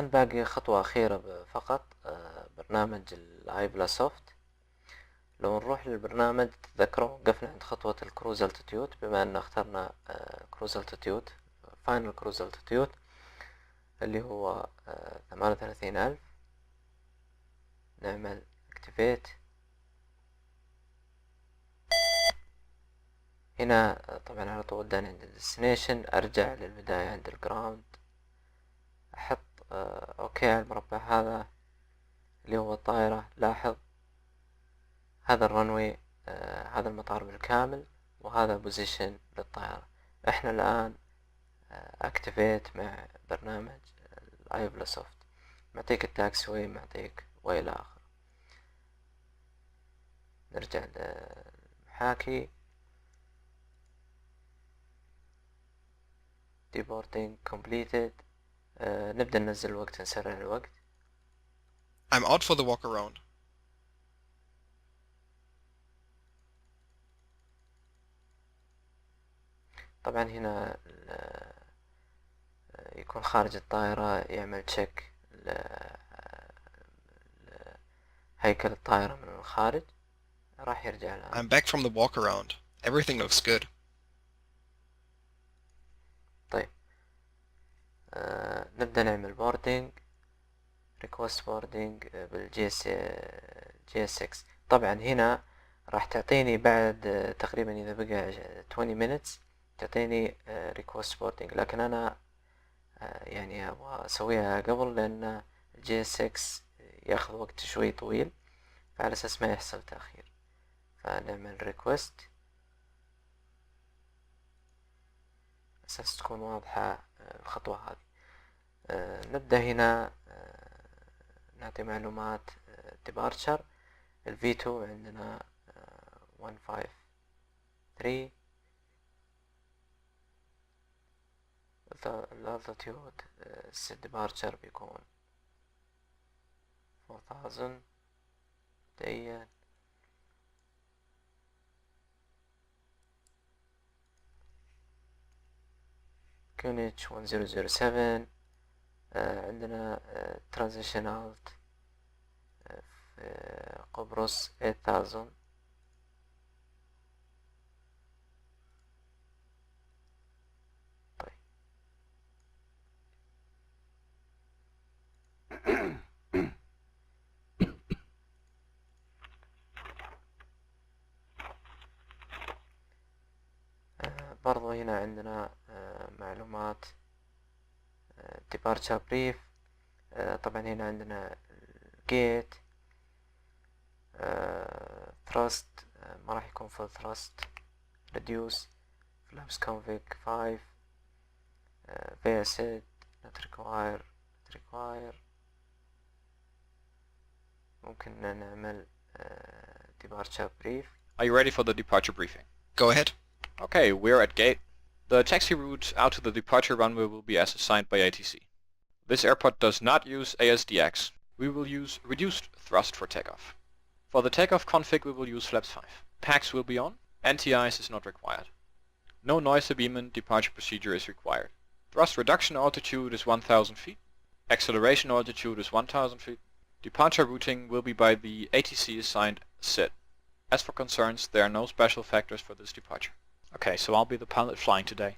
الآن باقي خطوة أخيرة فقط، برنامج الاي بلا سوفت. لو نروح للبرنامج تذكروا قفنا عند خطوة الكروز التيتيود، بما أن اخترنا كروز التيتيود فاينل كروز التيتيود اللي هو 38,000. نعمل اكتيفيت. هنا طبعا على طول داني عند الديستنيشن، ارجع للبداية عند الجراوند، احط اوكي على المربع هذا اللي هو الطائرة. لاحظ هذا الرنوي، هذا المطار بالكامل، وهذا بوزيشن للطائرة. احنا الان اكتيفيت مع برنامج الاي بلا سوفت، معطيك التاكسوي، معطيك والى اخره. نرجع للمحاكي، deporting completed. نبدأ ننزل الوقت، نسرع الوقت. I'm out for the walk around. طبعا هنا يكون خارج الطائرة، يعمل تشيك هيكل الطائرة من الخارج، راح يرجع الآن. I'm back from the walk around. Everything looks good. طيب نبدأ نعمل بوردينج، ريكوست بوردينج بالجي اس 6. طبعا هنا راح تعطيني بعد تقريبا إذا بقى 20 minutes تعطيني ريكوست بوردينج، لكن أنا يعني أبغى أسويها قبل، لأن الجي اس 6 ياخذ وقت شوي طويل، فعلى أساس ما يحصل تأخير فنعمل ريكوست أساس تكون واضحة الخطوة هذه. نبدأ هنا نعطي معلومات departure. ال V2 عندنا 153. الالتيتيود set departure بيكون 4000 مبدئيا. كونيتش 1007. عندنا transition out في قبرص 8000. طيب برضو هنا عندنا معلومات departure brief. طبعا هنا عندنا gate thrust، ما راح يكون full thrust. reduce flaps config 5 VSD not require. ممكن نعمل departure brief. Are you ready for the departure briefing? Go ahead. Okay, we're at gate. The taxi route out to the departure runway will be as assigned by ATC. This airport does not use ASDX. We will use reduced thrust for takeoff. For the takeoff config we will use flaps 5. PAX will be on. Anti-ice is not required. No noise abatement departure procedure is required. Thrust reduction altitude is 1000 feet. Acceleration altitude is 1000 feet. Departure routing will be by the ATC assigned SID. As for concerns, there are no special factors for this departure. Okay, so I'll be the pilot flying today.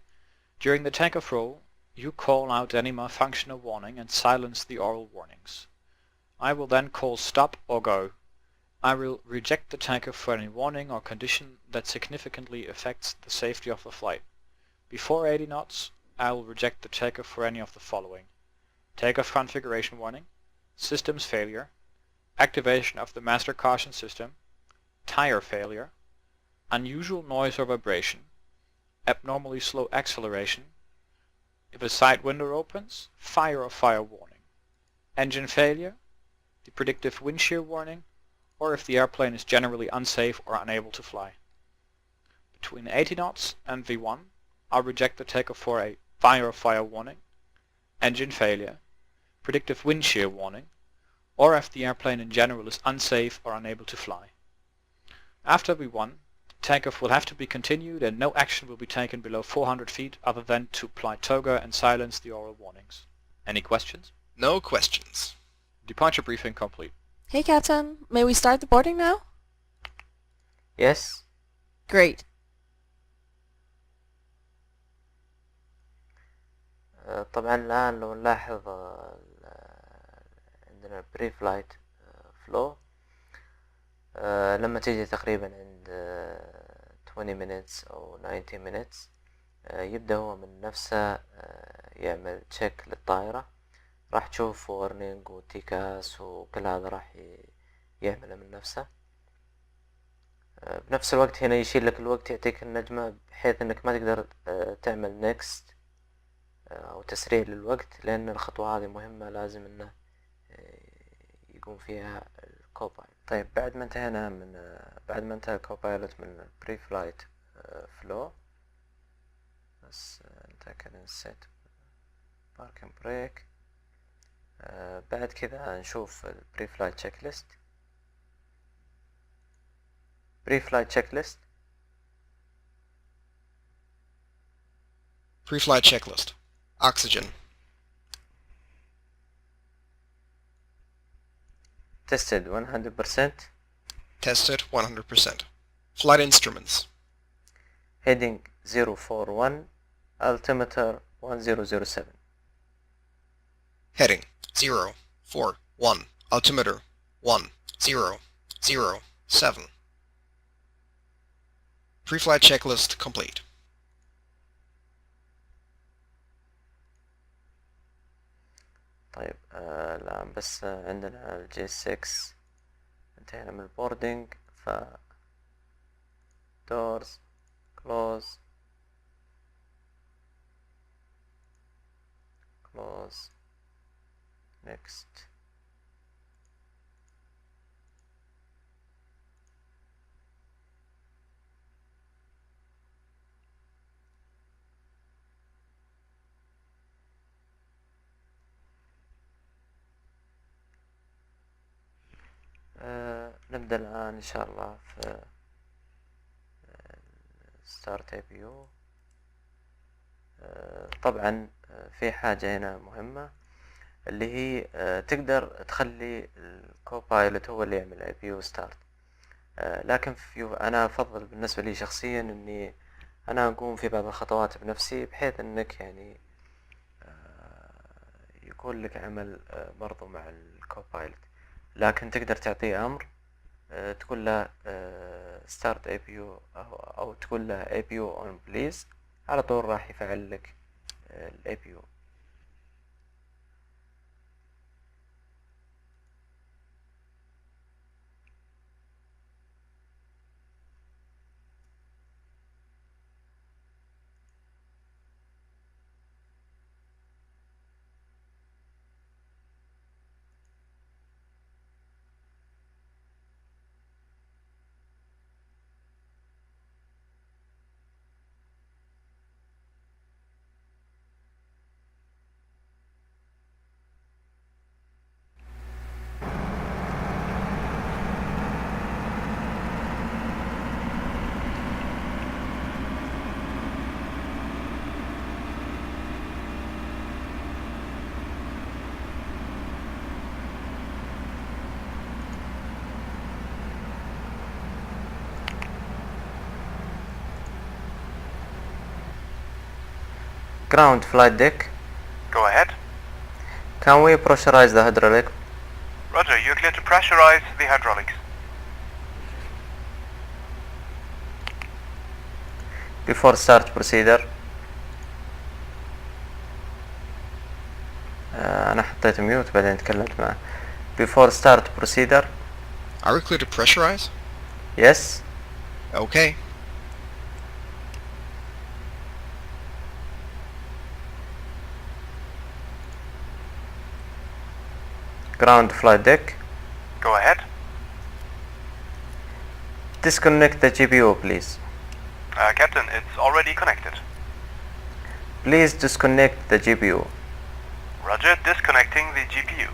During the takeoff roll, you call out any malfunctional warning and silence the oral warnings. I will then call stop or go. I will reject the takeoff for any warning or condition that significantly affects the safety of the flight. Before 80 knots, I will reject the takeoff for any of the following: takeoff configuration warning, systems failure, activation of the master caution system, tire failure, unusual noise or vibration, abnormally slow acceleration, if a side window opens, fire or fire warning, engine failure, the predictive wind shear warning, or if the airplane is generally unsafe or unable to fly. Between 80 knots and V1, I'll reject the takeoff for a fire or fire warning, engine failure, predictive wind shear warning, or if the airplane in general is unsafe or unable to fly. After V1, takeoff will have to be continued and no action will be taken below 400 feet other than to apply toga and silence the oral warnings. Any questions? No questions. Departure briefing complete. Hey, Captain. May we start the boarding now? Yes. Great. طبعا الآن لو نلاحظ عندنا بري فلايت فلو لما تيجي تقريبا عند 20 minutes أو 90 minutes يبدأ هو من نفسه يعمل تشيك للطائرة. راح تشوف وورنينج وتيكاس وكل هذا راح يعمله من نفسه. بنفس الوقت هنا يشيل لك الوقت، يعطيك النجمة بحيث انك ما تقدر تعمل نيكست او تسريع للوقت، لان الخطوة هذه مهمة لازم انه يقوم فيها الكوبايلوت. طيب بعد ما انتهى الكوبايلوت من البري فلايت فلو، بس نتأكد ان السيت باركن بريك. بعد كذا نشوف البري فلايت تشيك ليست. Pre-flight checklist. Pre-flight checklist. Oxygen. Tested 100%. Tested 100%. Flight instruments. Heading 041. Altimeter 1007. Heading 041. Altimeter 1007. Pre-flight checklist complete. طيب الآن بس عندنا الجي 6 انتهينا من البوردينج. ف doors close next. نبدأ الآن إن شاء الله في ستارت اي بي يو. طبعا في حاجة هنا مهمة اللي هي تقدر تخلي الكوبايلوت هو اللي يعمل اي بي يو ستارت، لكن أنا أفضل بالنسبة لي شخصيا إني أنا أقوم في بعض الخطوات بنفسي، بحيث إنك يعني يكون لك عمل برضو مع الكوبايلوت. لكن تقدر تعطيه أمر تقول له start APU أو تقول له APU on please، على طول راح يفعل لك ال APU. Ground flight deck. Go ahead. Can we pressurize the hydraulic? Roger, you're clear to pressurize the hydraulics. Before start procedure. أنا حطيت ميوت بعدين تكلمت معه. Before start procedure. Are we clear to pressurize? Yes. Okay. Ground flight deck. Go ahead. Disconnect the GPU, please. Captain, it's already connected. Please disconnect the GPU. Roger, disconnecting the GPU.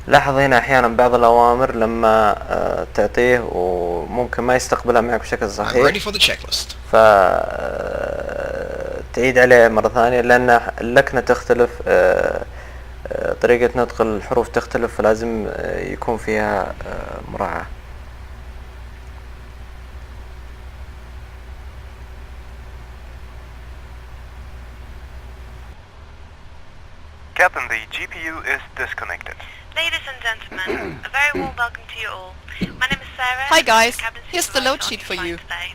لاحظ هنا أحيانا بعض الأوامر لما تعطيه وممكن ما يستقبلها معك بشكل I'm صحيح، ready for the checklist. تعيد عليه مرة ثانية لأن اللكنة تختلف طريقة نطق الحروف تختلف فلازم يكون فيها مراعاة. Captain, the GPU is disconnected. Ladies and gentlemen, a very warm welcome to you all. My name is Sarah. Hi and I'm guys, the cabin here's the supervisor load on sheet your for flight you. today.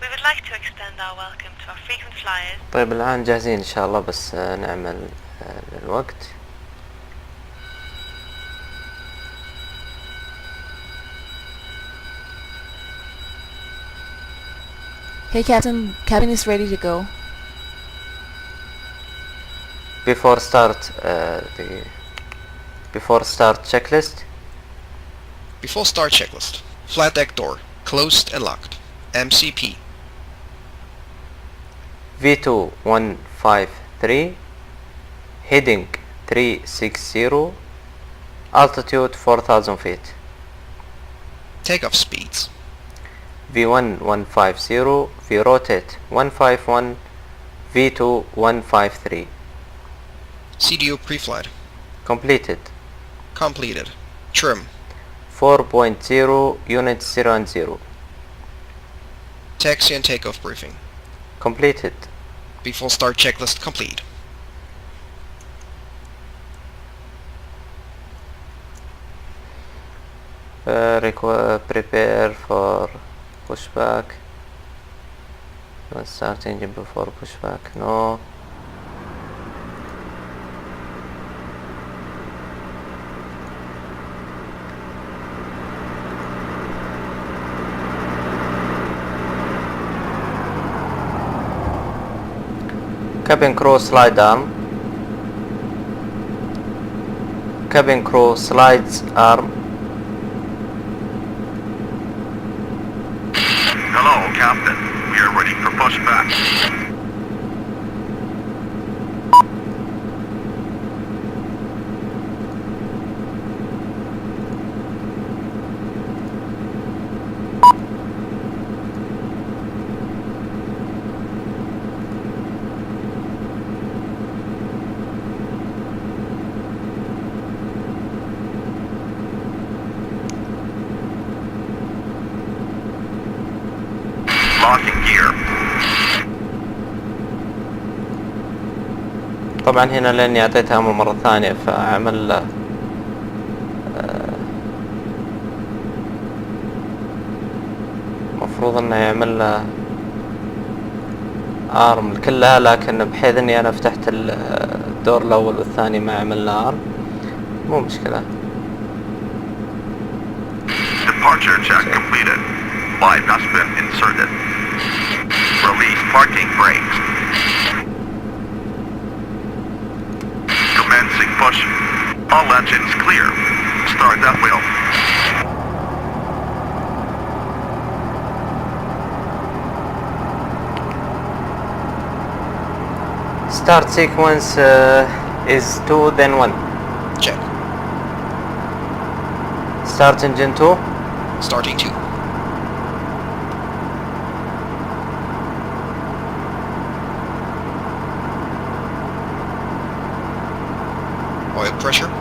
We would like to extend our welcome to our frequent flyers. طيب الآن جاهزين إن شاء الله، بس نعمل الوقت. Hey Captain, cabin is ready to go. Before start checklist. Before start checklist. Flat deck door. Closed and locked. MCP. V2 153, heading 360, altitude 4000 feet. Takeoff speeds. V1 150, V rotate 151, V2 153. CDO pre-flight. Completed. Completed. Trim. 4.0 units 0 and 0. Taxi and takeoff briefing. Completed. Before start checklist complete. Prepare for pushback. Don't start engine before pushback. No. Cabin crew slide arm. Cabin crew slides arm. Hello, Captain. We are ready for pushback. Locking gear. طبعا هنا لاني اعطيتها امر مرة ثانية فعمل مفروض انه يعمل له ارم كلها، لكن بحيث اني انا فتحت الدور الاول والثاني ما عمل له ارم، مو مشكلة. Departure check completed. Pipe has been inserted. Release parking brakes. Commencing push. All engines clear. Start that wheel. Start sequence is 2 then 1. Check. Start engine 2. Starting 2. Oil pressure.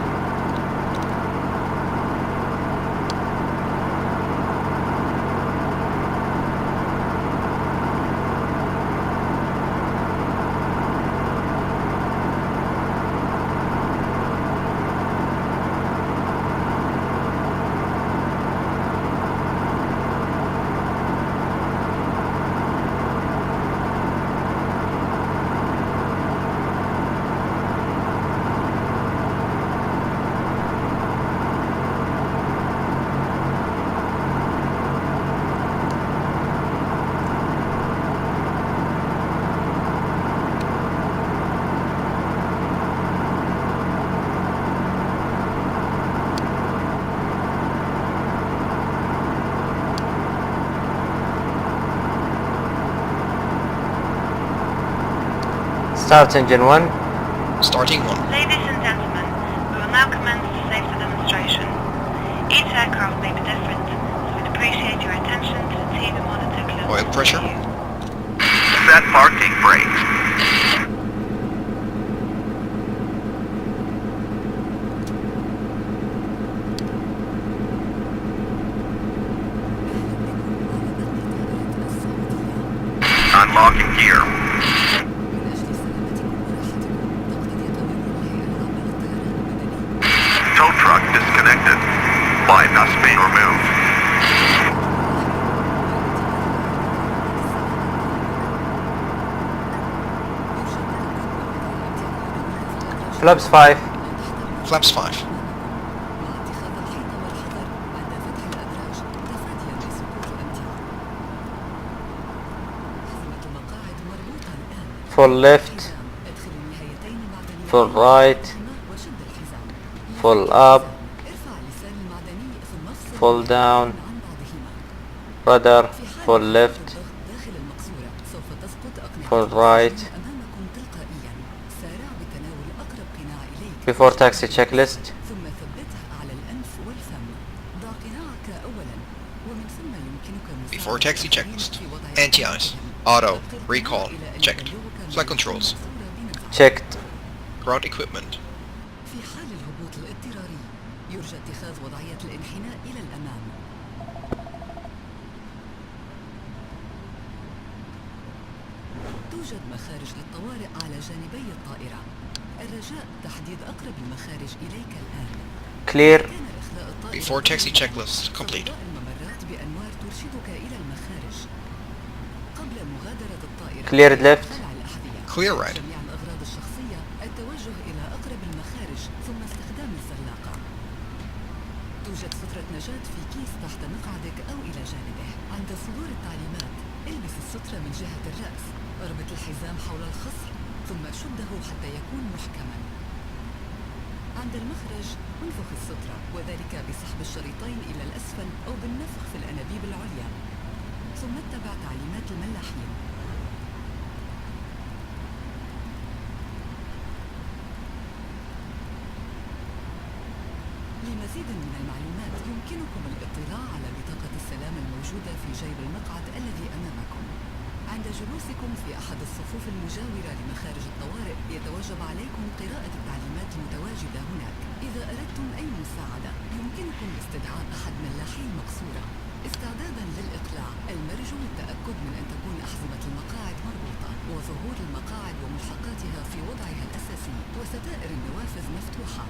Start engine 1. Starting 1. Ladies and gentlemen, we will now commence the safety demonstration. Each aircraft may be different, so we'd appreciate your attention to the TV monitor closest Oil pressure. to you. Set parking brakes. locking gear. Tow truck disconnected. Bypass being removed. Flaps 5. Flaps 5. Full left, full right, full up, full down, rudder, full left, full right. Before taxi checklist. Before taxi checklist. Anti-ice. Auto. Recall. Checked. Flight controls. Checked. Ground equipment. في حال الهبوط الاضطراري يرجى اتخاذ وضعية الانحناء إلى الأمام. توجد مخارج للطوارئ على جانبي الطائرة. الرجاء تحديد أقرب المخارج إليك الآن. Clear. Before taxi checklist complete. الممرات بأنوار ترشدك إلى المخارج. قبل مغادرة الطائرة. Cleared left. Clear right. جميع الأغراض الشخصية التوجه إلى أقرب المخارج ثم استخدام الزلاقة. توجد سترة نجاة في كيس تحت مقعدك أو إلى جانبه. عند صدور التعليمات البس السترة من جهة الرأس. اربط الحزام حول الخصر ثم شده حتى يكون محكما. عند المخرج انفخ السترة وذلك بسحب الشريطين إلى الأسفل أو بالنفخ في الأنابيب العليا ثم اتبع تعليمات الملاحين. لمزيد من المعلومات يمكنكم الاطلاع على بطاقة السلام الموجودة في جيب المقعد الذي أمامكم. عند جلوسكم في أحد الصفوف المجاورة لمخارج الطوارئ يتوجب عليكم قراءة التعليمات المتواجدة هناك. إذا أردتم أي مساعدة يمكنكم استدعاء أحد ملاحي المقصورة. استعدادا للإقلاع المرجو التأكد من أن تكون أحزمة المقاعد مربوطة وظهور المقاعد وملحقاتها في وضعها الأساسي وستائر النوافذ مفتوحة.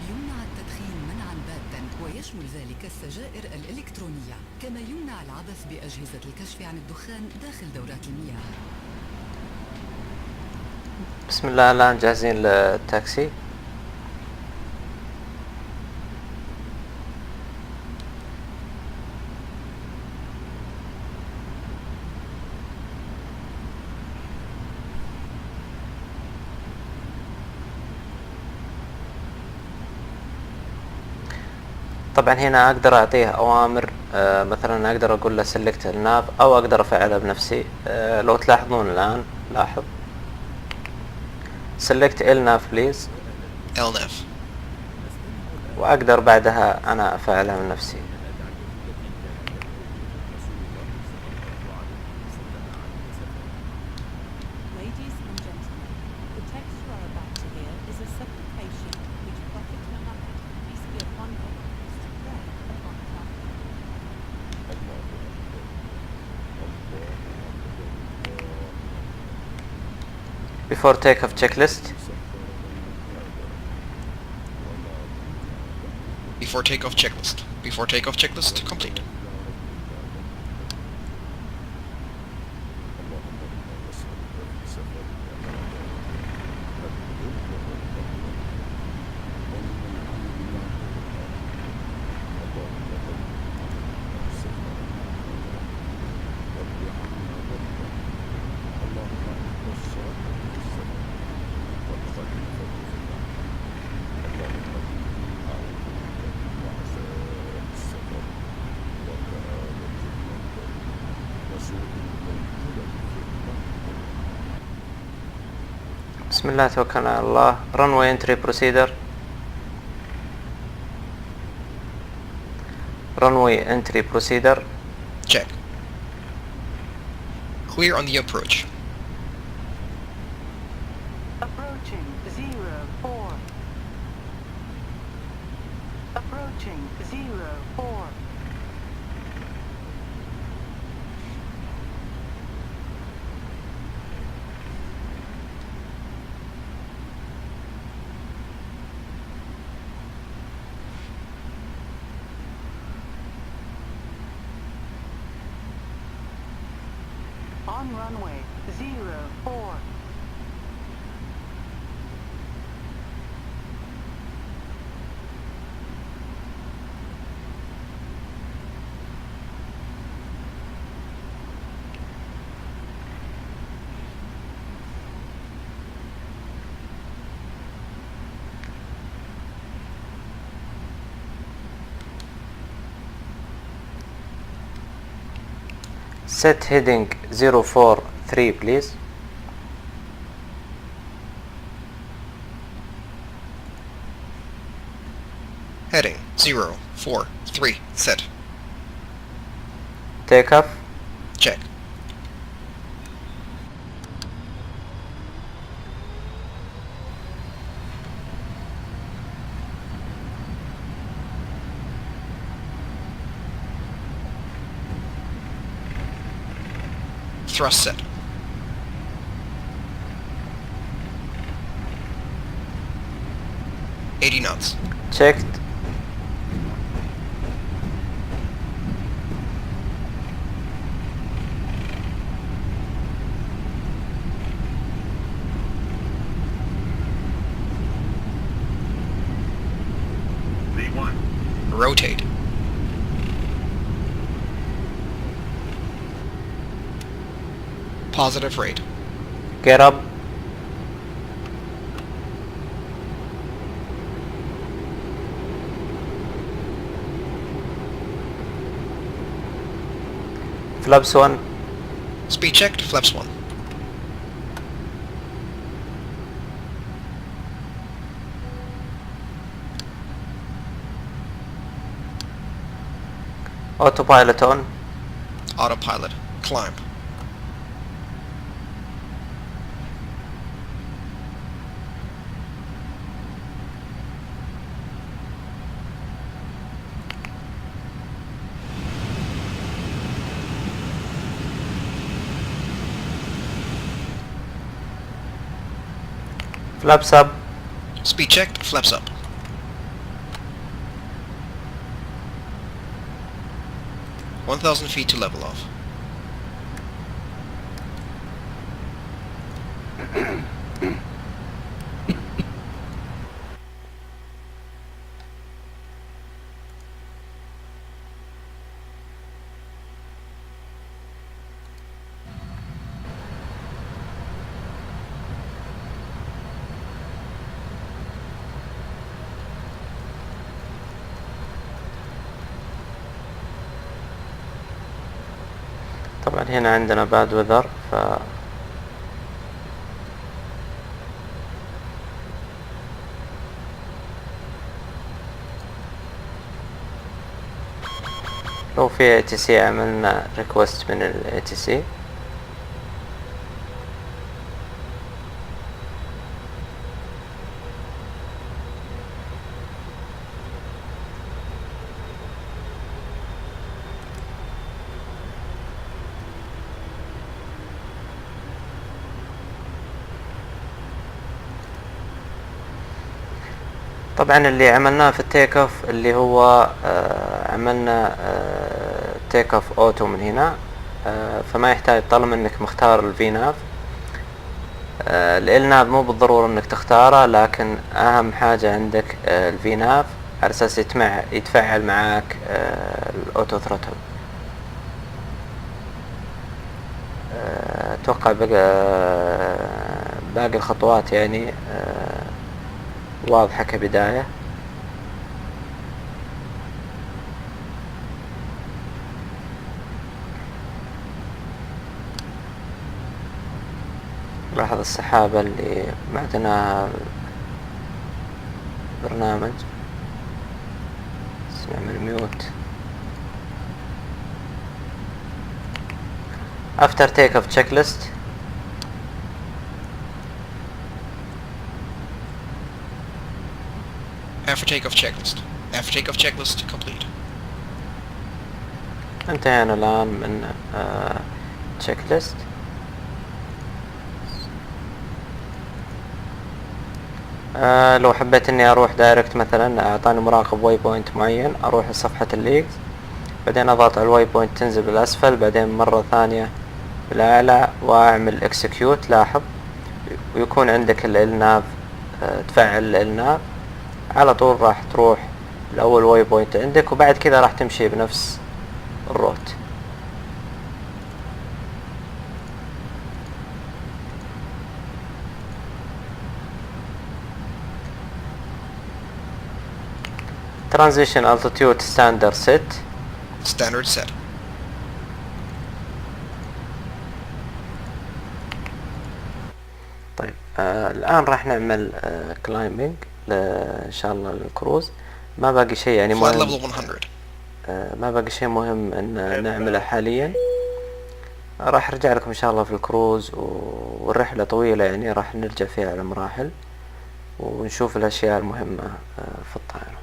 يمنع التدخين منعا باتا ويشمل ذلك السجائر الإلكترونية كما يمنع العبث بأجهزة الكشف عن الدخان داخل دورات المياه. بسم الله الآن جاهزين للتاكسي. طبعا هنا اقدر اعطيه اوامر، مثلا اقدر اقول له سلكت الناف او اقدر افعلها بنفسي. لو تلاحظون الان لاحظ سلكت الناف بليز LNAF. واقدر بعدها انا افعلها من نفسي. Ladies and gentlemen, the text you are about to hear is a supplication which Prophet Muhammad, peace be upon him, used to pray upon traveling. Before takeoff checklist. Before takeoff checklist. Before takeoff checklist complete. بسم الله توكلنا على الله. runway entry procedure. runway entry procedure. Check. Clear on the approach. Approaching 04. Approaching 04. 04. On runway 04. Set heading 043 please. Heading 043 set. Takeoff. Check. Thrust set. $80 knots. Checked. V1. Rotate. Positive rate. Get up. Flaps 1. Speed checked, flaps 1. Autopilot on. Autopilot. Climb. Flaps up. Speed checked, flaps up. $1,000 feet to level off. طبعا هنا عندنا bad weather لو في ATC عملنا request من ال ATC. طبعا اللي عملناه في التيك اوف اللي هو عملنا تيك اوف اوتو من هنا، فما يحتاج طالما انك مختار الفي ناف. ال ناف مو بالضرورة انك تختاره، لكن اهم حاجة عندك الفي ناف على اساس يتفاعل معاك الاوتو ثروتل. اتوقع باقي الخطوات يعني واضحة كبداية. لاحظ السحابة اللي معدناها برنامج. نعمل ميوت. after takeoff checklist. After takeoff checklist. After takeoff checklist complete. انتهينا الآن من checklist. لو حبيت اني اروح دايركت مثلا اعطاني مراقب واي بوينت معين، اروح لصفحة الليجز، بعدين اضغط على الواي بوينت تنزل بالاسفل، بعدين مرة ثانية بالأعلى وأعمل اكسكيوت. لاحظ ويكون عندك الناف، تفعل الناف على طول راح تروح الأول واي بوينت عندك، وبعد كذا راح تمشي بنفس الروت. transition altitude standard set. Standard set. طيب الآن راح نعمل climbing إن شاء الله للكروز. ما باقي شيء يعني Flight مهم، level 100. ما باقي شيء مهم ان نعمله حاليا. راح ارجع لكم ان شاء الله في الكروز، والرحلة طويلة يعني راح نرجع فيها على مراحل ونشوف الاشياء المهمة في الطائرة.